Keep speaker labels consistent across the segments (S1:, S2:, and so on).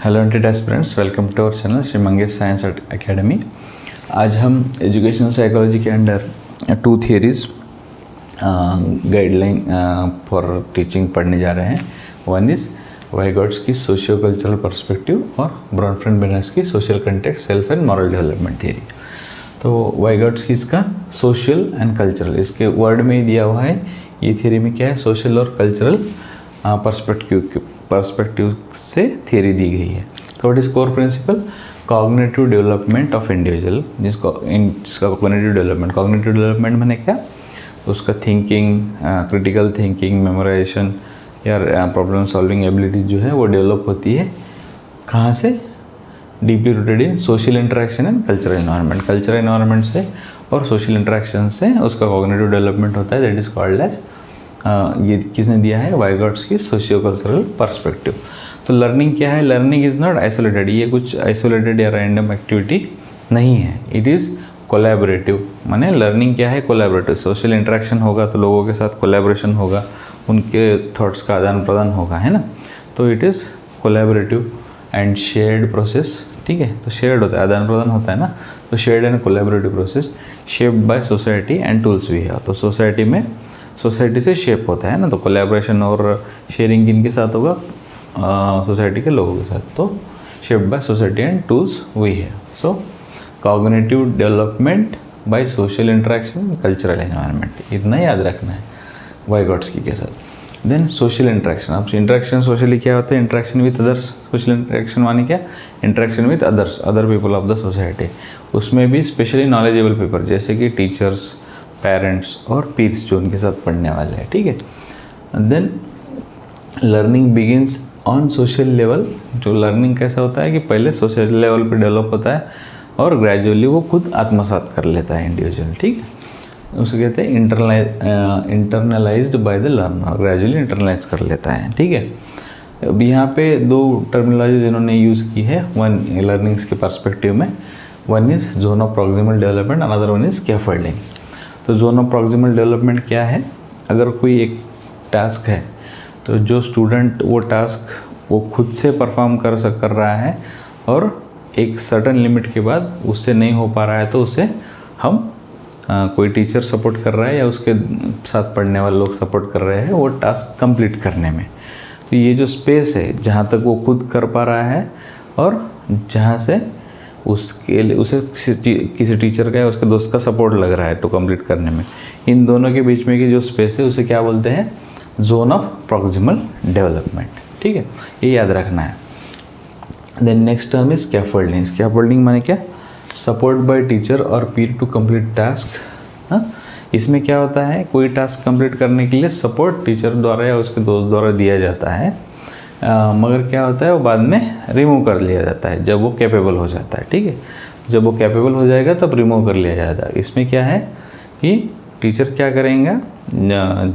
S1: Hello intended aspirants, welcome to our channel Shri Mangesh science academy. आज हम education psychology के under 2 theories guideline for teaching पढ़ने जा रहे हैं। One is Vygotsky socio cultural perspective और Bronfenbrenner's social context self and moral development theory. तो Vygotsky इसका सोशल एंड कल्चरल, इसके वर्ड में ही दिया हुआ है। ये थियरी में क्या है, सोशल और कल्चरल पर्सपेक्टिव से थियरी दी गई है। तो what is core principle? Cognitive development of individual, जिसका कॉग्निटिव डेवलपमेंट मैंने क्या, उसका थिंकिंग, क्रिटिकल थिंकिंग, मेमोराइजेशन या प्रॉब्लम सॉल्विंग एबिलिटी जो है वो डेवलप होती है कहाँ से? Deeply rooted in social interaction and cultural environment. Cultural environment से और सोशल इंटरेक्शन से उसका कॉग्निटिव डेवलपमेंट होता है। दैट इज कॉल्ड एज, ये किसने दिया है? वाइगॉट्स्की सोशियो कल्चरल पर्सपेक्टिव। तो लर्निंग क्या है? लर्निंग इज़ नॉट आइसोलेटेड, ये कुछ आइसोलेटेड या रैंडम एक्टिविटी नहीं है। It is collaborative. माने लर्निंग क्या है? कोलैबोरेटिव। सोशल इंटरेक्शन होगा तो लोगों के साथ कोलैबोरेशन होगा, उनके थॉट्स का आदान प्रदान होगा, है ना। तो it is collaborative and shared process. ठीक है, तो शेयर्ड होता है, आदान प्रदान होता है ना। तो shared and collaborative process shaped by society and tools भी है। तो सोसाइटी से शेप होता है ना। तो कोलैबोरेशन और शेयरिंग किन के साथ होगा? सोसाइटी के लोगों के साथ। तो shaped by society and tools वही है। So cognitive development by social interaction, cultural environment, इतना याद रखना है वाइगॉट्स्की के साथ। Then social interaction. अब इंटरेक्शन सोशली क्या होता है? Interaction with others. Social interaction माने क्या? Interaction with others, other people of the society. उसमें भी स्पेशली नॉलेजेबल पीपल, जैसे कि टीचर्स, पेरेंट्स और पीर्स जो उनके साथ पढ़ने वाले हैं। ठीक है। Then learning begins on social level. जो लर्निंग कैसा होता है कि पहले सोशल लेवल पे डेवलप होता है और ग्रेजुअली वो खुद आत्मसात कर लेता है इंडिविजुअल। ठीक है, उसे कहते हैं internalised by the learner, gradually internalise कर लेता है। ठीक है। अब यहाँ पे 2 टर्मिनोलॉजीज इन्होंने यूज़ की है वन लर्निंग्स के पर्सपेक्टिव में। One is zone of proximal development, another one is scaffolding. तो जोन ऑफ प्रॉक्सिमल डेवलपमेंट क्या है? अगर कोई एक टास्क है तो जो स्टूडेंट वो टास्क वो खुद से परफॉर्म कर रहा है और एक सर्टन लिमिट के बाद उससे नहीं हो पा रहा है तो उसे हम कोई टीचर सपोर्ट कर रहा है या उसके साथ पढ़ने वाले लोग सपोर्ट कर रहे हैं वो टास्क कंप्लीट करने में। तो ये जो स्पेस है जहाँ तक वो खुद कर पा रहा है और जहाँ से उसके लिए उसे किसी टीचर का या उसके दोस्त का सपोर्ट लग रहा है टू कंप्लीट करने में, इन दोनों के बीच में की जो स्पेस है उसे क्या बोलते हैं? Zone of proximal development. ठीक है, ये याद रखना है। Then next term is scaffolding. Scaffolding माने क्या? सपोर्ट बाय टीचर और पीर टू कंप्लीट टास्क। इसमें क्या होता है? कोई टास्क कंप्लीट करने के लिए सपोर्ट टीचर द्वारा या उसके दोस्त द्वारा दिया जाता है, मगर क्या होता है वो बाद में रिमूव कर लिया जाता है जब वो कैपेबल हो जाता है। ठीक है, जब वो कैपेबल हो जाएगा तब रिमूव कर लिया जाता है। इसमें क्या है कि टीचर क्या करेंगे,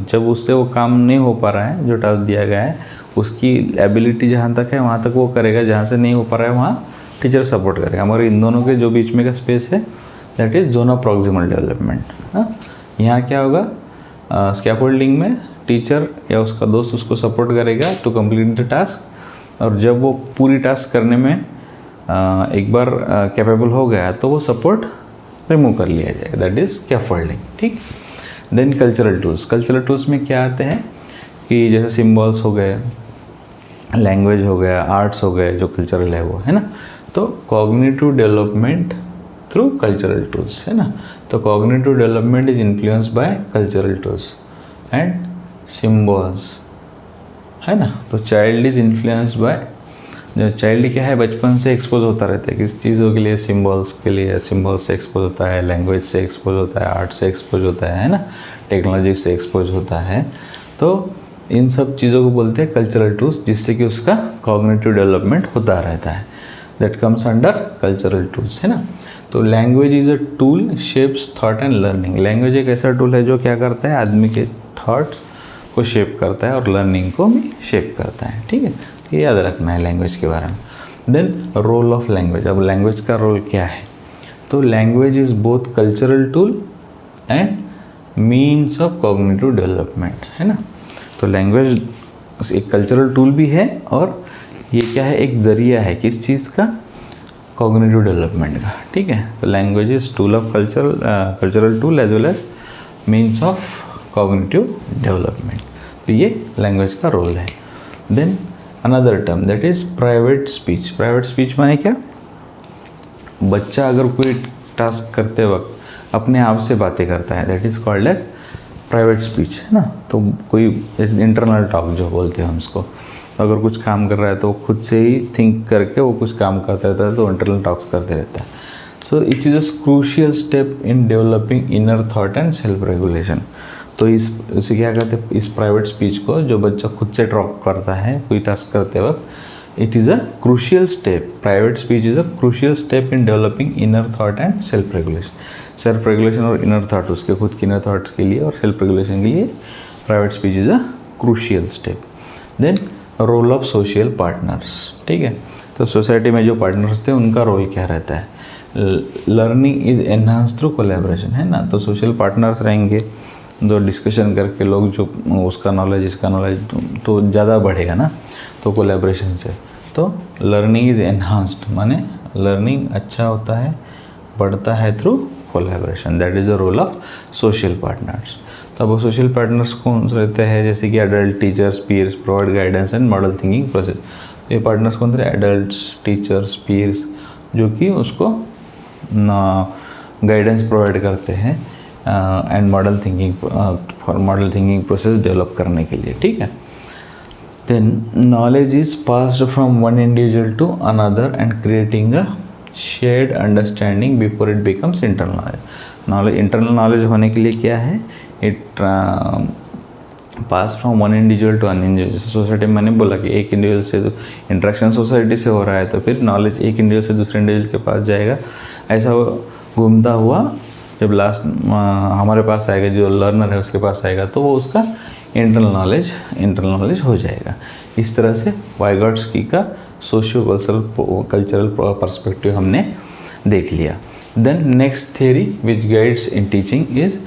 S1: जब उससे वो काम नहीं हो पा रहा है, जो टास्क दिया गया है उसकी एबिलिटी जहाँ तक है वहाँ तक वो करेगा, जहाँ से नहीं हो पा रहा है वहाँ टीचर सपोर्ट करेगा, मगर इन दोनों के जो बीच में का स्पेस है that is zone of proximal development. यहाँ क्या होगा? स्कैफोल्डिंग में टीचर या उसका दोस्त उसको सपोर्ट करेगा टू कंप्लीट द टास्क, और जब वो पूरी टास्क करने में एक बार कैपेबल हो गया तो वो सपोर्ट रिमूव कर लिया जाएगा, दैट इज़ स्कैफोल्डिंग। ठीक। Then cultural tools. Cultural tools में क्या आते हैं कि जैसे सिम्बॉल्स हो गए, लैंग्वेज हो गया, आर्ट्स हो गए, जो कल्चरल है वो, है ना। तो cognitive development through cultural tools, है ना। तो cognitive development is influenced by cultural tools and symbols, है ना। तो चाइल्ड इज इन्फ्लुएंस्ड बाय, जो चाइल्ड क्या है बचपन से एक्सपोज होता रहता है किस चीज़ों के लिए? सिम्बॉल्स के लिए। सिम्बॉल्स से एक्सपोज होता है, लैंग्वेज से एक्सपोज होता है, आर्ट से एक्सपोज होता है ना, टेक्नोलॉजी से एक्सपोज होता है। तो इन सब चीज़ों को बोलते हैं कल्चरल टूल्स, जिससे कि उसका कॉग्निटिव डेवलपमेंट होता रहता है। That comes under cultural tools, है ना। तो language is a tool shapes thought and learning. Language एक ऐसा टूल है जो क्या करता है? आदमी के थॉट्स को शेप करता है और लर्निंग को भी शेप करता है। ठीक है, ये याद रखना है लैंग्वेज के बारे में। Then role of language. अब लैंग्वेज का रोल क्या है? तो language is both cultural tool and means of cognitive development, है ना। तो लैंग्वेज एक कल्चरल टूल भी है और ये क्या है, एक जरिया है किस चीज़ का, कॉग्निटिव डेवलपमेंट का, ठीक है। तो language is tool of cultural tool as well as means of cognitive development. तो ये लैंग्वेज का रोल है। Then another term that is private speech. Private speech माने क्या, बच्चा अगर कोई टास्क करते वक्त अपने आप से बातें करता है, that is called as private speech, है ना। तो कोई इंटरनल टॉक जो बोलते हैं हम उसको, अगर कुछ काम कर रहा है तो खुद से ही थिंक करके वो कुछ काम करता रहता है, तो इंटरनल टॉक्स करते रहता है। So it is a crucial step in developing inner thought and self regulation. तो इसे क्या कहते हैं, इस प्राइवेट स्पीच को जो बच्चा खुद से टॉक करता है कोई टास्क करते वक्त, it is a crucial step, private speech is a crucial step in developing inner thought and self regulation और inner thought, उसके खुद के inner thoughts के लिए और self regulation के लिए private speech is a crucial step. Then role of social partners, ठीक है। तो सोसाइटी में जो पार्टनर्स थे उनका रोल क्या रहता है, learning is enhance through collaboration, है ना। तो सोशल पार्टनर्स रहेंगे, जो डिस्कशन करके लोग जो उसका नॉलेज इसका नॉलेज तो ज़्यादा बढ़ेगा ना, तो कोलैबोरेशन से। तो लर्निंग इज़ एनहांस्ड माने लर्निंग अच्छा होता है, बढ़ता है through collaboration, that is the role of social partners. तो अब सोशल पार्टनर्स कौन से रहते हैं, जैसे कि adult, teachers, peers, provide guidance and model thinking process. ये पार्टनर्स कौन से, एडल्ट्स, टीचर्स, पीयर्स, जो कि उसको गाइडेंस प्रोवाइड करते हैं and model thinking process develop करने के लिए, ठीक है। Then knowledge is passed from one individual to another and creating a shared understanding before it becomes internal internal knowledge होने के लिए क्या है, it pass from one individual to an individual. जैसे सोसाइटी में मैंने बोला कि एक इंडिविजुअल से इंट्रैक्शन सोसाइटी से हो रहा है, तो फिर नॉलेज एक इंडिविजुअल से दूसरे इंडिविजुअल के पास जाएगा, ऐसा घूमता हुआ जब लास्ट हमारे पास आएगा, जो लर्नर है उसके पास आएगा, तो वो उसका इंटरनल नॉलेज हो जाएगा। इस तरह से वाइगॉट्स्की का सोशियो कल्चरल पर्सपेक्टिव हमने देख लिया। Then next theory which guides in teaching is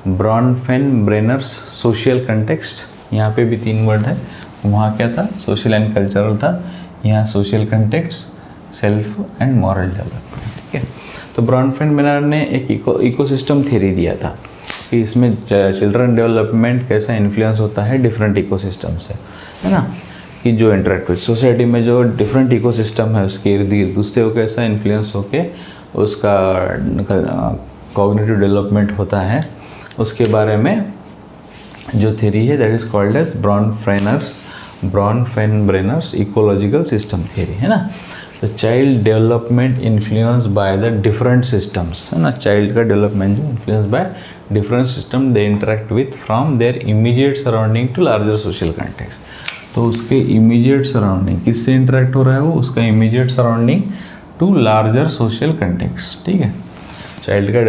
S1: Bronfenbrenner's social context. यहाँ पे भी 3 वर्ड है, वहाँ क्या था, सोशल एंड कल्चरल था, यहाँ social context, self and moral development, ठीक है। तो ब्रॉनफेन-ब्रेनर ने एक इकोसिस्टम थ्योरी दिया था कि इसमें चिल्ड्रन डेवलपमेंट कैसा इन्फ्लुएंस होता है डिफरेंट इकोसिस्टम से, है ना, कि जो इंटरेक्ट विद सोसाइटी में जो डिफरेंट इकोसिस्टम है उसके इर्द गिर्द उससे वो कैसा इन्फ्लुएंस होके उसका कॉग्निटिव डेवलपमेंट होता है, उसके बारे में जो थ्योरी है that is called as Bronfenbrenner's ecological system theory, है ना। तो child development influence by the different systems, है ना, चाइल्ड का डेवलपमेंट जो influence by different system they interact with from their immediate surrounding to larger social context. तो उसके immediate surrounding किससे इंटरेक्ट हो रहा है, वो उसका immediate surrounding to larger social context, ठीक है। चाइल्ड का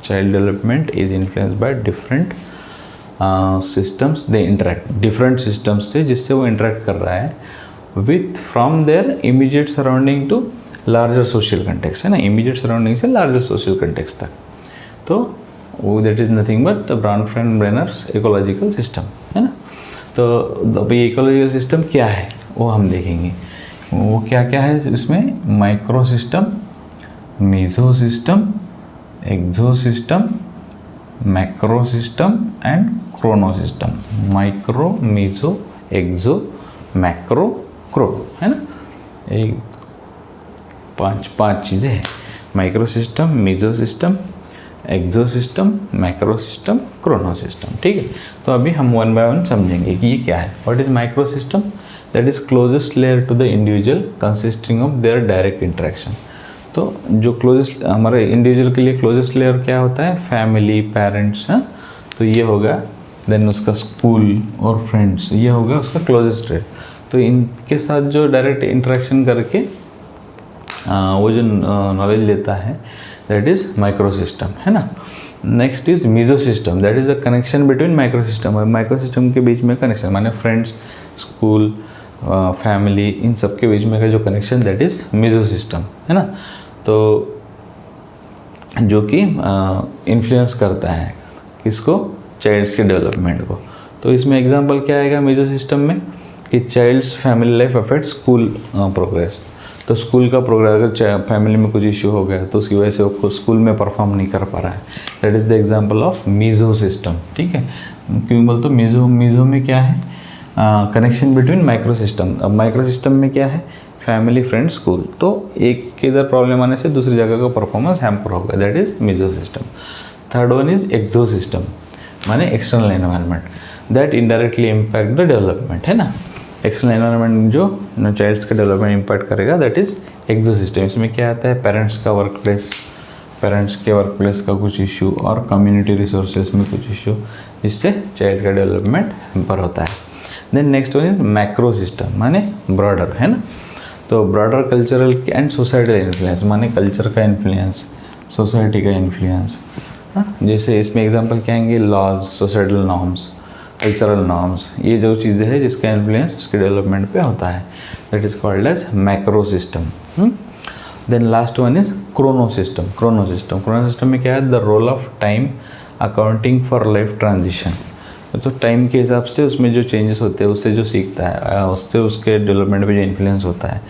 S1: child development is influence by different systems, they interact different systems से जिससे वो इंटरेक्ट कर रहा है with from their immediate surrounding to larger social context, है ना, इमीडिएट सराउंडिंग से लार्जर सोशल कंटेक्स्ट तक। तो वो that is nothing but the Bronfenbrenner's ecological system, है ना। तो अभी इकोलॉजिकल सिस्टम क्या है वो हम देखेंगे, वो क्या क्या है इसमें, micro system, meso system, exo system, macro system and chrono system. Micro, meso, exo, macro, क्रो, है ना, एक पांच चीज़ें हैं, micro system, meso system, exo system, macro system, chrono system, ठीक है। तो अभी हम वन बाय वन समझेंगे कि ये क्या है। What is micro system, that is closest layer to the individual consisting of their direct interaction. तो जो क्लोजेस्ट हमारे इंडिविजुअल के लिए क्लोजेस्ट लेयर क्या होता है, फैमिली, पेरेंट्स, हैं, तो ये होगा। देन उसका स्कूल और फ्रेंड्स, ये होगा उसका क्लोजेस्ट लेयर। तो इनके साथ जो डायरेक्ट इंटरेक्शन करके वो जो नॉलेज लेता है दैट इज़ माइक्रो सिस्टम, है ना। Next is meso system, that is the connection between micro system और माइक्रो सिस्टम के बीच में कनेक्शन, माने फ्रेंड्स, स्कूल, फैमिली, इन सब के बीच में का जो connection that is meso system, है ना। तो जो कि इन्फ्लुएंस करता है किसको, चाइल्ड्स के डेवलपमेंट को। तो इसमें एग्जांपल क्या आएगा मीजो सिस्टम में, कि child's family life affect school progress. तो स्कूल का प्रोग्रेस, अगर फैमिली में कुछ इशू हो गया तो उसकी वजह से वो खुद स्कूल में परफॉर्म नहीं कर पा रहा है। That is the example of meso system. ठीक है, क्यों बोलते हो मीजो में क्या है, कनेक्शन बिटवीन माइक्रो सिस्टम। अब माइक्रो सिस्टम में क्या है, फैमिली, फ्रेंड, स्कूल। तो एक के इधर प्रॉब्लम आने से दूसरी जगह का परफॉर्मेंस हैम्पर होगा। That is meso system. Third one is exo system, माने external environment that indirectly impact the development, है ना। एक्सटर्नल एनवायरनमेंट जो चाइल्ड्स का डेवलपमेंट इम्पैक्ट करेगा, दैट इज एक्सो सिस्टम। इसमें क्या आता है, पेरेंट्स के वर्क प्लेस का कुछ इशू और कम्युनिटी रिसोर्सेज में कुछ इशू, जिससे चाइल्ड का डेवलपमेंट हैम्पर होता है। Then next one is macro system, माने ब्रॉडर, है ना। तो broader cultural and societal influence, माने कल्चर का इन्फ्लुएंस, सोसाइटी का इन्फ्लुएंस। जैसे इसमें एग्जांपल क्या आएंगे, laws, societal norms, cultural norms, ये जो चीज़ें हैं जिसका इन्फ्लुएंस उसके डेवलपमेंट पे होता है, that is called as macro system. Then last one is chrono system में क्या है, the role of time accounting for life transition. तो टाइम के हिसाब से उसमें जो चेंजेस होते हैं उससे जो सीखता है, उससे उसके डेवलपमेंट पे जो इन्फ्लुएंस होता है,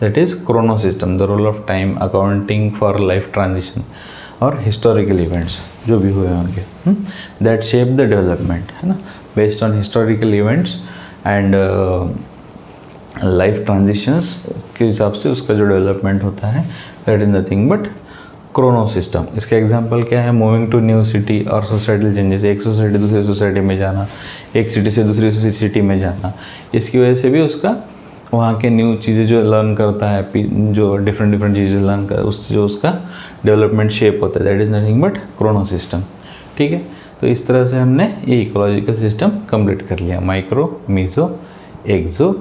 S1: that is chrono system. The role of time accounting for life transition और हिस्टोरिकल इवेंट्स जो भी हुए होंगे, दैट शेप द डेवलपमेंट, है ना। Based on historical events and life transitions के हिसाब से उसका जो डेवलपमेंट होता है, that is nothing but Chrono system. इसका एग्जांपल क्या है, मूविंग टू न्यू सिटी और सोसाइटल चेंजेस, एक सोसाइटी दूसरी सोसाइटी में जाना, एक सिटी से दूसरी सिटी में जाना, इसकी वजह से भी उसका वहाँ के न्यू चीज़ें जो लर्न करता है, जो डिफरेंट चीज़ें लर्न कर, उससे जो उसका डेवलपमेंट शेप होता है, that is nothing but Chrono system. ठीक है, तो इस तरह से हमने ये इकोलॉजिकल सिस्टम कंप्लीट कर लिया, micro, meso, exo,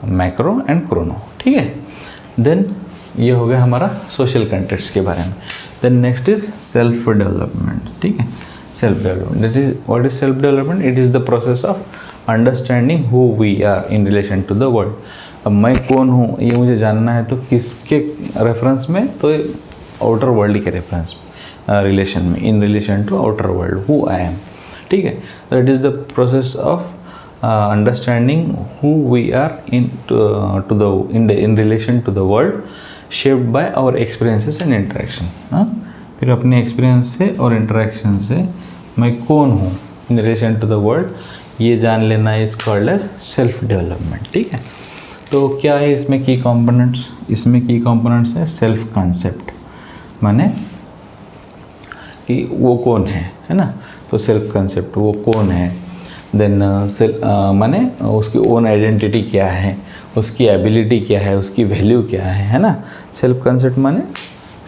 S1: macro and chrono. ठीक है, देन ये हो गया हमारा सोशल कंटेक्स्ट के बारे में। Then next is self development. ठीक है, self development, that is what is self development, it is the process of understanding who we are in relation to the world. अब मैं कौन हूँ ये मुझे जानना है, तो किसके रेफरेंस में, तो आउटर वर्ल्ड के रेफरेंस रिलेशन में, in relation to outer world, who I am. ठीक है, that is the process of understanding who we are in relation to the world, shaped by our experiences and interaction. फिर अपने experience से और interaction से मैं कौन हूँ in relation to the world, ये जान लेना is called as self development. ठीक है, तो क्या है इसमें की कंपोनेंट्स, इसमें की कंपोनेंट्स है सेल्फ कंसेप्ट, माने कि वो कौन है ना। तो सेल्फ कंसेप्ट, वो कौन है। देन माने उसकी ओन आइडेंटिटी क्या है, उसकी एबिलिटी क्या है, उसकी वैल्यू क्या है ना। सेल्फ कंसेप्ट माने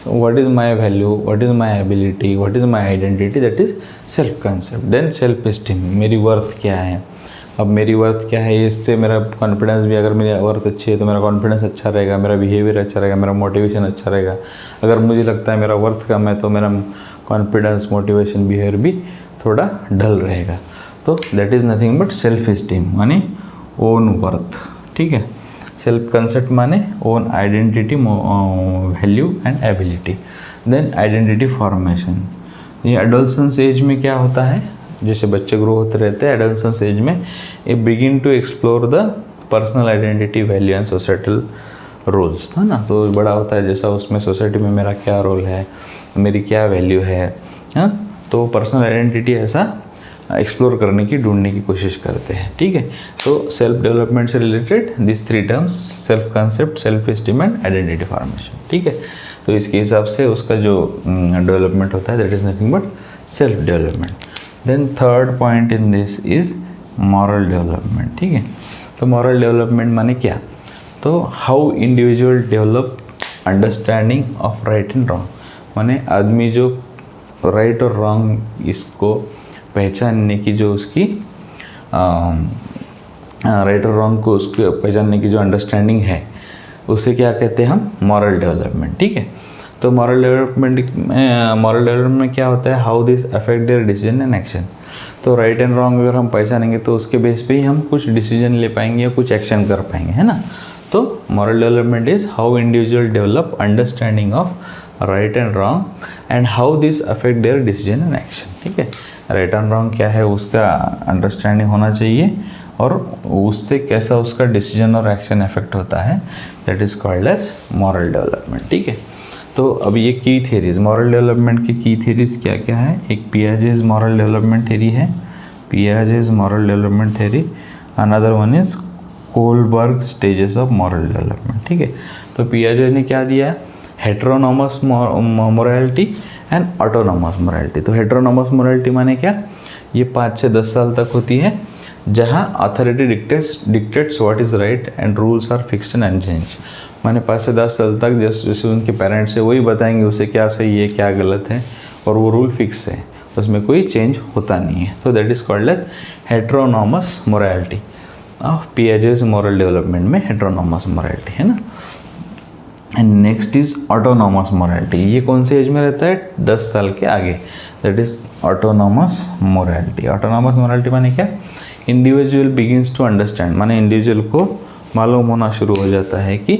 S1: what is my value, what is my ability, what is my identity, that is self concept. Then self esteem, मेरी वर्थ क्या है। अब मेरी वर्थ क्या है, इससे मेरा कॉन्फिडेंस भी, अगर मेरी वर्थ अच्छी है तो मेरा कॉन्फिडेंस अच्छा रहेगा, मेरा बिहेवियर अच्छा रहेगा, मेरा मोटिवेशन अच्छा रहेगा। अगर मुझे लगता है मेरा वर्थ कम है तो मेरा कॉन्फिडेंस, मोटिवेशन, बिहेवियर भी थोड़ा डल रहेगा। तो that is nothing but self esteem, माने ओन वर्थ। ठीक है, सेल्फ कंसेप्ट माने own identity, value and ability. Then identity formation, ये एडोलसेंस एज में क्या होता है, जैसे बच्चे ग्रो होते रहते हैं, एडोलसेंस एज में ये begin to explore the personal identity, value and societal roles, है ना। तो बड़ा होता है जैसा, उसमें सोसाइटी में मेरा क्या रोल है, मेरी क्या वैल्यू है, तो पर्सनल आइडेंटिटी ऐसा एक्सप्लोर करने की, ढूंढने की कोशिश करते हैं। ठीक है, तो सेल्फ डेवलपमेंट से related this 3 terms, self concept, self esteem and identity formation. ठीक है, तो इसके हिसाब से उसका जो डेवलपमेंट होता है, that is nothing but self development. Then third point in this is moral development. ठीक है, तो मॉरल डेवलपमेंट माने क्या, तो how individual develop understanding of right and wrong, माने आदमी जो राइट और रॉन्ग इसको पहचानने की, जो उसकी राइट और रॉन्ग को उसको पहचानने की जो अंडरस्टैंडिंग है, उसे क्या कहते हैं हम, मॉरल डेवलपमेंट। ठीक है, तो मॉरल डेवलपमेंट में क्या होता है, how this affect there decision and action. तो राइट एंड रॉन्ग अगर हम पहचानेंगे तो उसके बेस पे ही हम कुछ डिसीजन ले पाएंगे या कुछ एक्शन कर पाएंगे, है ना। तो moral development is how individual develop understanding of right and wrong and how this affect there decision and action. ठीक है, राइट एंड रॉन्ग क्या है उसका अंडरस्टैंडिंग होना चाहिए, और उससे कैसा उसका डिसीजन और एक्शन इफेक्ट होता है, that is called as moral development. ठीक है, तो अब ये की थेरीज, मॉरल डेवलपमेंट की थेरीज क्या क्या है। एक पियाजेज मॉरल डेवलपमेंट थेरी है, Piaget's moral development theory. Another one is Kohlberg stages of moral development. ठीक है, तो पियाजेज ने क्या दिया है, heteronomous morality and autonomous morality. तो हेटेरोनॉमस मोरालिटी माने क्या, ये 5 से 10 साल तक होती है, जहाँ authority dictates what is right and rules are fixed and unchange. माने 5 से 10 साल तक जैसे उनके पेरेंट्स है वही बताएंगे उसे क्या सही है क्या गलत है, और वो रूल फिक्स है, उसमें कोई चेंज होता नहीं है। तो that is called as heteronomous morality of Piaget's moral development में हेटेरोनॉमस मोरालिटी है ना। And next is autonomous morality. ये कौन से एज में रहता है, 10 साल के आगे, that is autonomous morality. Autonomous morality माने क्या, इंडिविजुअल बिगिंस टू अंडरस्टैंड, माने इंडिविजुअल को मालूम होना शुरू हो जाता है कि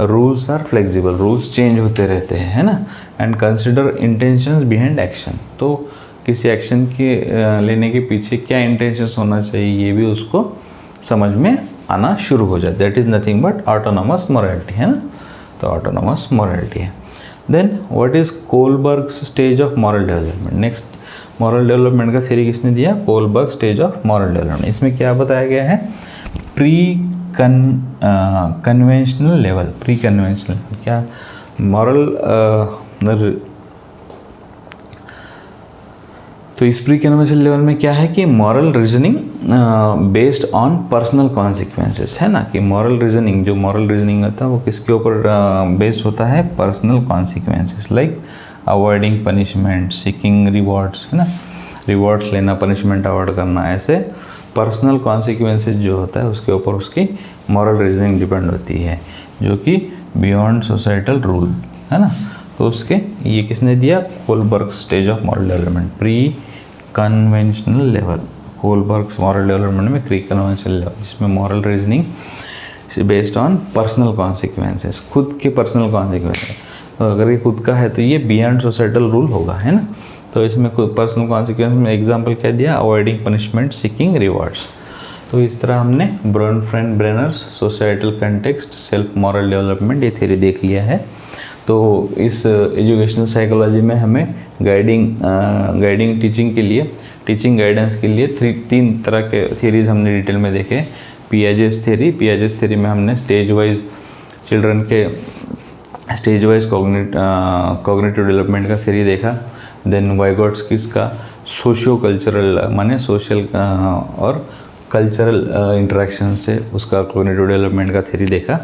S1: rules are flexible, rules change होते रहते हैं, है ना। And consider intentions behind action, तो किसी एक्शन के लेने के पीछे क्या इंटेंशंस होना चाहिए ये भी उसको समझ में आना शुरू हो जाता है। That is nothing but autonomous morality, है ना। तो ऑटोनॉमस मोरालिटी है। Then what is Kohlberg stage of moral development. Next moral development का थ्योरी किसने दिया, Kohlberg stage of moral development. इसमें क्या बताया गया है, कन्वेंशनल लेवल। प्री कन्वेंशनल क्या, मॉरल तो इस प्री कन्वेंशनल लेवल में क्या है कि moral reasoning based on personal consequences, है ना। कि मॉरल रीजनिंग, जो मॉरल रीजनिंग होता है वो किसके ऊपर बेस्ड होता है, personal consequences, like avoiding punishment, seeking rewards, है ना। रिवॉर्ड्स लेना, पनिशमेंट अवॉइड करना, ऐसे पर्सनल कॉन्सिक्वेंसेस जो होता है उसके ऊपर उसकी मॉरल रीजनिंग डिपेंड होती है, जो कि बियॉन्ड सोसाइटल रूल, है ना। तो उसके ये किसने दिया, Kohlberg stage of moral development, pre conventional level. Kohlberg moral development में प्री कन्वेंशनल लेवल, जिसमें moral reasoning based on personal consequences, खुद के पर्सनल कॉन्सिक्वेंसेस। तो अगर ये खुद का है तो ये बियॉन्ड सोसाइटल रूल होगा, है ना। तो इसमें खुद पर्सनल कॉन्सिक्वेंस में एग्जाम्पल क्या दिया, अवॉइडिंग पनिशमेंट, सीकिंग रिवॉर्ड्स। तो इस तरह हमने Bronfenbrenner's societal context self moral development ये थ्योरी देख लिया है। तो इस एजुकेशनल साइकोलॉजी में हमें गाइडिंग टीचिंग के लिए, टीचिंग गाइडेंस के लिए 3 तरह के थ्योरीज हमने डिटेल में देखे। पियाजेज थ्योरी में हमने स्टेज वाइज चिल्ड्रन के स्टेज वाइज कॉग्निटिव डेवलपमेंट का थ्योरी देखा। देन वाइगोट्स्की का सोशियो कल्चरल माने सोशल और कल्चरल इंटरेक्शन से उसका कॉग्निटिव डेवलपमेंट का थ्योरी देखा।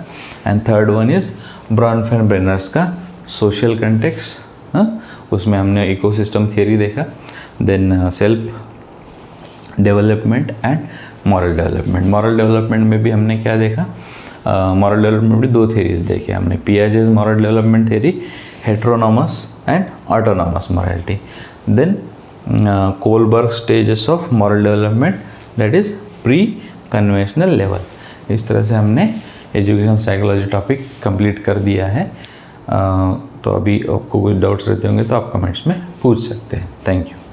S1: And third one is Bronfenbrenner's का सोशल कंटेक्स्ट, उसमें हमने इकोसिस्टम थ्योरी देखा। Then self development and moral development. Moral development में भी हमने क्या देखा, मॉरल डेवलपमेंट में भी 2 थ्योरीज देखे हमने, Piaget's moral development theory, heteronomous and autonomous morality. Then Kohlberg stages of moral development, that is pre conventional level. इस तरह से हमने एजुकेशन साइकोलॉजी टॉपिक कंप्लीट कर दिया है। तो अभी आपको कुछ डाउट्स रहते होंगे तो आप कमेंट्स में पूछ सकते हैं। Thank you.